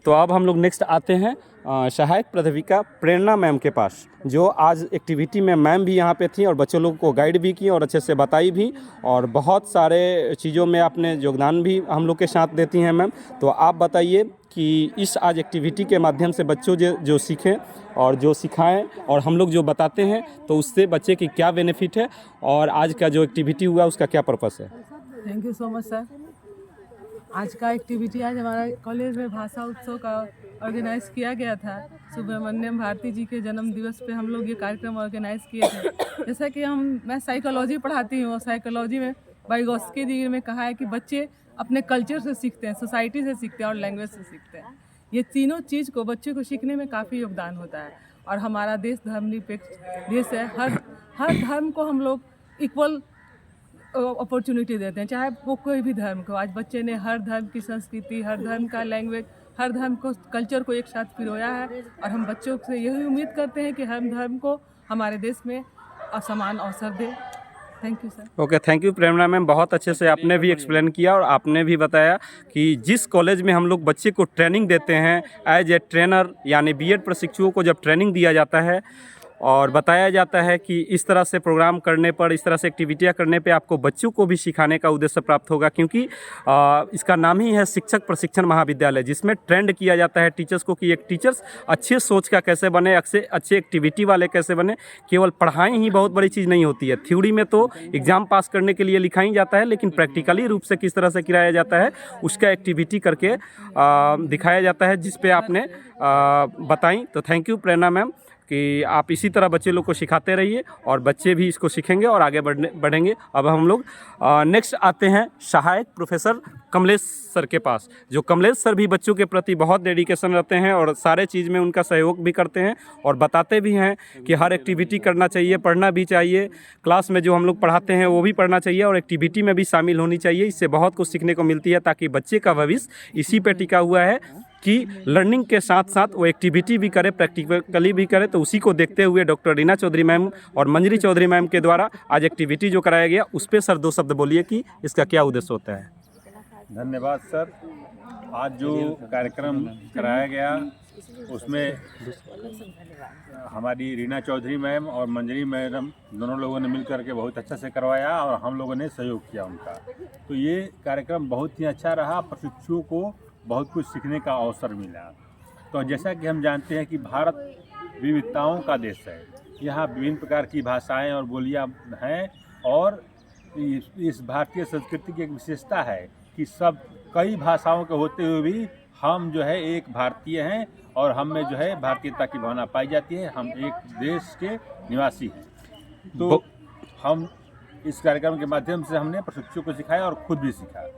तो अब हम लोग नेक्स्ट आते हैं सहायक प्राध्यापिका प्रेरणा मैम के पास, जो आज एक्टिविटी में मैम भी यहाँ पे थी और बच्चों लोगों को गाइड भी की और अच्छे से बताई भी, और बहुत सारे चीज़ों में आपने योगदान भी हम लोग के साथ देती हैं मैम। तो आप बताइए कि इस आज एक्टिविटी के माध्यम से बच्चों जो सीखें और जो सिखाएं और हम लोग जो बताते हैं तो उससे बच्चे की क्या बेनिफिट है और आज का जो एक्टिविटी हुआ उसका क्या पर्पस है। Thank you so much sir. आज का एक्टिविटी आज हमारा कॉलेज में भाषा उत्सव का ऑर्गेनाइज किया गया था। सुब्रमण्यम भारती जी के जन्म दिवस पे हम लोग ये कार्यक्रम ऑर्गेनाइज किए थे। जैसा कि मैं साइकोलॉजी पढ़ाती हूँ और साइकोलॉजी में वाइगोस्की जी ने कहा है कि बच्चे अपने कल्चर से सीखते हैं, सोसाइटी से सीखते हैं और लैंग्वेज से सीखते हैं। ये तीनों चीज़ को बच्चे को सीखने में काफ़ी योगदान होता है। और हमारा देश धर्मनिरपेक्ष देश है। हर धर्म को हम लोग इक्वल अपॉर्चुनिटी देते हैं, चाहे वो कोई भी धर्म को। आज बच्चे ने हर धर्म की संस्कृति, हर धर्म का लैंग्वेज, हर धर्म को कल्चर को एक साथ पिरोया है। और हम बच्चों से यही उम्मीद करते हैं कि हर धर्म को हमारे देश में समान अवसर दे। Thank you sir. Okay, thank you Prerna ma'am. बहुत अच्छे से आपने भी एक्सप्लेन किया और आपने भी बताया कि जिस कॉलेज में हम लोग बच्चे को ट्रेनिंग देते हैं एज ए ट्रेनर, यानी बीएड प्रशिक्षुओं को जब ट्रेनिंग दिया जाता है और बताया जाता है कि इस तरह से प्रोग्राम करने पर, इस तरह से एक्टिविटियाँ करने पे आपको बच्चों को भी सिखाने का उद्देश्य प्राप्त होगा, क्योंकि इसका नाम ही है शिक्षक प्रशिक्षण महाविद्यालय, जिसमें ट्रेंड किया जाता है टीचर्स को कि एक टीचर्स अच्छे सोच का कैसे बने, अच्छे एक्टिविटी वाले कैसे बने। केवल पढ़ाई ही बहुत बड़ी चीज़ नहीं होती है। थ्योरी में तो एग्ज़ाम पास करने के लिए लिखाई जाता है, लेकिन प्रैक्टिकली रूप से किस तरह से कराया जाता है उसका एक्टिविटी करके दिखाया जाता है, जिस पे आपने बताई। तो थैंक यू प्रेरणा मैम कि आप इसी तरह बच्चे लोग को सिखाते रहिए और बच्चे भी इसको सीखेंगे और आगे बढ़ेंगे। अब हम लोग नेक्स्ट आते हैं सहायक प्रोफेसर कमलेश सर के पास, जो कमलेश सर भी बच्चों के प्रति बहुत डेडिकेशन रखते हैं और सारे चीज़ में उनका सहयोग भी करते हैं और बताते भी हैं कि हर एक्टिविटी करना चाहिए, पढ़ना भी चाहिए। क्लास में जो हम लोग पढ़ाते हैं वो भी पढ़ना चाहिए और एक्टिविटी में भी शामिल होनी चाहिए। इससे बहुत कुछ सीखने को मिलती है, ताकि बच्चे का भविष्य इसी पे टिका हुआ है कि लर्निंग के साथ साथ वो एक्टिविटी भी करे, प्रैक्टिकली भी करे। तो उसी को देखते हुए डॉक्टर रीना चौधरी मैम और मंजरी चौधरी मैम के द्वारा आज एक्टिविटी जो कराया गया, उस पर सर दो शब्द बोलिए कि इसका क्या उद्देश्य होता है। धन्यवाद सर। आज जो कार्यक्रम कराया गया उसमें हमारी रीना चौधरी मैम और मंजरी मैडम दोनों लोगों ने मिलकर के बहुत अच्छा से करवाया और हम लोगों ने सहयोग किया उनका। तो ये कार्यक्रम बहुत ही अच्छा रहा। प्रशिक्षुओं को बहुत कुछ सीखने का अवसर मिला। तो जैसा कि हम जानते हैं कि भारत विविधताओं का देश है। यहाँ विभिन्न प्रकार की भाषाएं और बोलियां हैं और इस भारतीय संस्कृति की एक विशेषता है कि सब कई भाषाओं के होते हुए भी हम जो है एक भारतीय हैं और हम में जो है भारतीयता की भावना पाई जाती है। हम एक देश के निवासी हैं। तो हम इस कार्यक्रम के माध्यम से हमने प्रशिक्षुओं को सिखाया और खुद भी सीखा।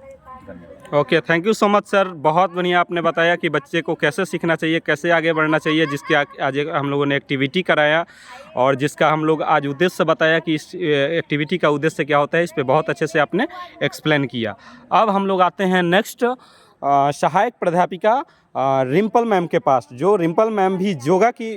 Okay, thank you so much sir. बहुत बढ़िया आपने बताया कि बच्चे को कैसे सीखना चाहिए, कैसे आगे बढ़ना चाहिए, जिसके आज हम लोगों ने एक्टिविटी कराया और जिसका हम लोग आज उद्देश्य बताया कि इस एक्टिविटी का उद्देश्य क्या होता है। इस पे बहुत अच्छे से आपने एक्सप्लेन किया। अब हम लोग आते हैं नेक्स्ट सहायक प्राध्यापिका रिम्पल मैम के पास, जो रिम्पल मैम भी योगा की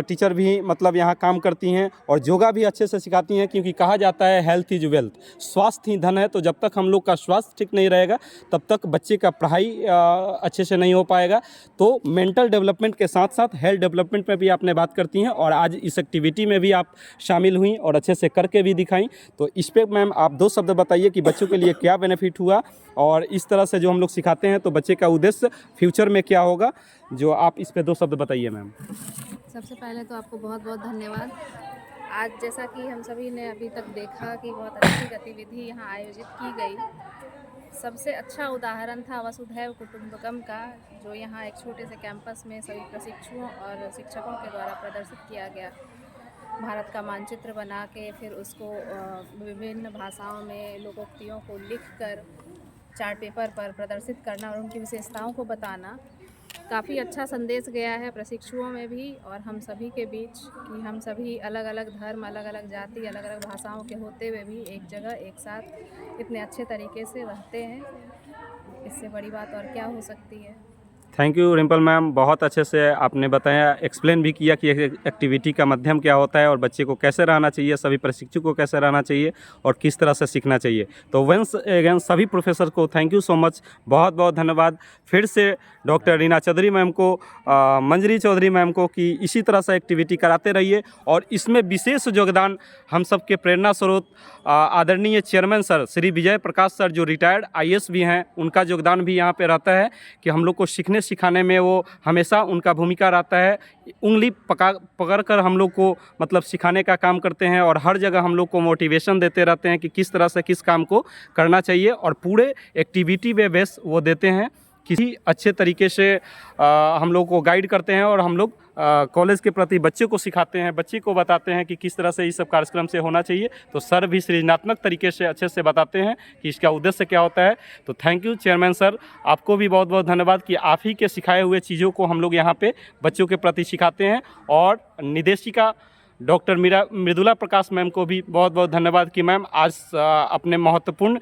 टीचर भी मतलब यहाँ काम करती हैं और योगा भी अच्छे से सिखाती हैं, क्योंकि कहा जाता है हेल्थ इज वेल्थ, स्वास्थ्य ही धन है। तो जब तक हम लोग का स्वास्थ्य ठीक नहीं रहेगा तब तक बच्चे का पढ़ाई अच्छे से नहीं हो पाएगा। तो मेंटल डेवलपमेंट के साथ साथ हेल्थ डेवलपमेंट में भी आपने बात करती हैं और आज इस एक्टिविटी में भी आप शामिल हुई और अच्छे से करके भी दिखाई। तो इस पर मैम आप दो शब्द बताइए कि बच्चों के लिए क्या बेनिफिट हुआ और इस तरह से जो हम लोग सिखाते हैं तो बच्चे का उद्देश्य फ्यूचर में क्या होगा, जो आप इस पे दो शब्द बताइए मैम। सबसे पहले तो आपको बहुत बहुत धन्यवाद। आज जैसा कि हम सभी ने अभी तक देखा कि बहुत अच्छी गतिविधि यहाँ आयोजित की गई। सबसे अच्छा उदाहरण था वसुधैव कुटुंबकम का, जो यहाँ एक छोटे से कैंपस में सभी प्रशिक्षुओं और शिक्षकों के द्वारा प्रदर्शित किया गया। भारत का मानचित्र बना के फिर उसको विभिन्न भाषाओं में लोकोक्तियों को लिखकर चार्ट पेपर पर प्रदर्शित करना और उनकी विशेषताओं को बताना, काफ़ी अच्छा संदेश गया है प्रशिक्षुओं में भी और हम सभी के बीच कि हम सभी अलग अलग धर्म, अलग अलग जाति, अलग अलग भाषाओं के होते हुए भी एक जगह एक साथ इतने अच्छे तरीके से रहते हैं। इससे बड़ी बात और क्या हो सकती है। थैंक यू रिम्पल मैम, बहुत अच्छे से आपने बताया, एक्सप्लेन भी किया कि एक्टिविटी का माध्यम क्या होता है और बच्चे को कैसे रहना चाहिए, सभी प्रशिक्षु को कैसे रहना चाहिए और किस तरह से सीखना चाहिए। तो वंस अगेन सभी प्रोफेसर को थैंक यू सो मच, बहुत बहुत धन्यवाद। फिर से डॉक्टर रीना चौधरी मैम को, मंजरी चौधरी मैम को कि इसी तरह से एक्टिविटी कराते रहिए। और इसमें विशेष योगदान हम सबके प्रेरणा स्रोत आदरणीय chairman sir Shri Vijay Prakash sir, जो रिटायर्ड IAS भी हैं, उनका योगदान भी यहाँ पे रहता है कि हम लोग को सीखने सिखाने में वो हमेशा उनका भूमिका रहता है। उंगली पकड़ कर हम लोग को मतलब सिखाने का काम करते हैं और हर जगह हम लोग को मोटिवेशन देते रहते हैं कि किस तरह से किस काम को करना चाहिए, और पूरे एक्टिविटी वे बेस वो देते हैं, किसी अच्छे तरीके से हम लोग को गाइड करते हैं और हम लोग कॉलेज के प्रति बच्चे को सिखाते हैं, बच्चे को बताते हैं कि किस तरह से इस सब कार्यक्रम से होना चाहिए। तो सर भी सृजनात्मक तरीके से अच्छे से बताते हैं कि इसका उद्देश्य क्या होता है। तो थैंक यू चेयरमैन सर, आपको भी बहुत बहुत धन्यवाद कि आप ही के सिखाए हुए चीज़ों को हम लोग यहाँ पे बच्चों के प्रति सिखाते हैं। और निदेशिका डॉक्टर मृदुला प्रकाश मैम को भी बहुत बहुत धन्यवाद कि मैम आज अपने महत्वपूर्ण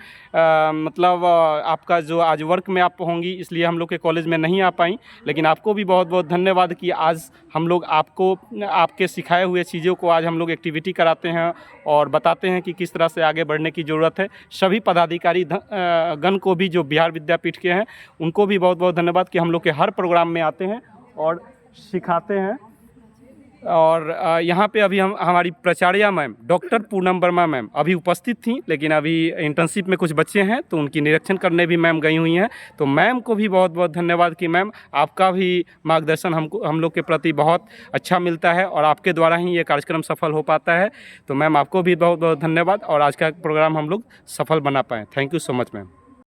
मतलब आपका जो आज वर्क में आप होंगी, इसलिए हम लोग के कॉलेज में नहीं आ पाई, लेकिन आपको भी बहुत बहुत धन्यवाद कि आज हम लोग आपको आपके सिखाए हुए चीज़ों को आज हम लोग एक्टिविटी कराते हैं और बताते हैं कि किस तरह से आगे बढ़ने की ज़रूरत है। सभी पदाधिकारी गण को भी जो बिहार विद्यापीठ के हैं, उनको भी बहुत बहुत धन्यवाद कि हम लोग के हर प्रोग्राम में आते हैं और सिखाते हैं। और यहाँ पे अभी हमारी प्राचार्या ma'am doctor Poonam Verma ma'am अभी उपस्थित थी, लेकिन अभी इंटर्नशिप में कुछ बच्चे हैं तो उनकी निरीक्षण करने भी मैम गई हुई हैं। तो मैम को भी बहुत बहुत धन्यवाद कि मैम आपका भी मार्गदर्शन हम लोग के प्रति बहुत अच्छा मिलता है और आपके द्वारा ही ये कार्यक्रम सफल हो पाता है। तो मैम आपको भी बहुत बहुत धन्यवाद और आज का प्रोग्राम हम लोग सफल बना पाएँ। Thank you so much ma'am.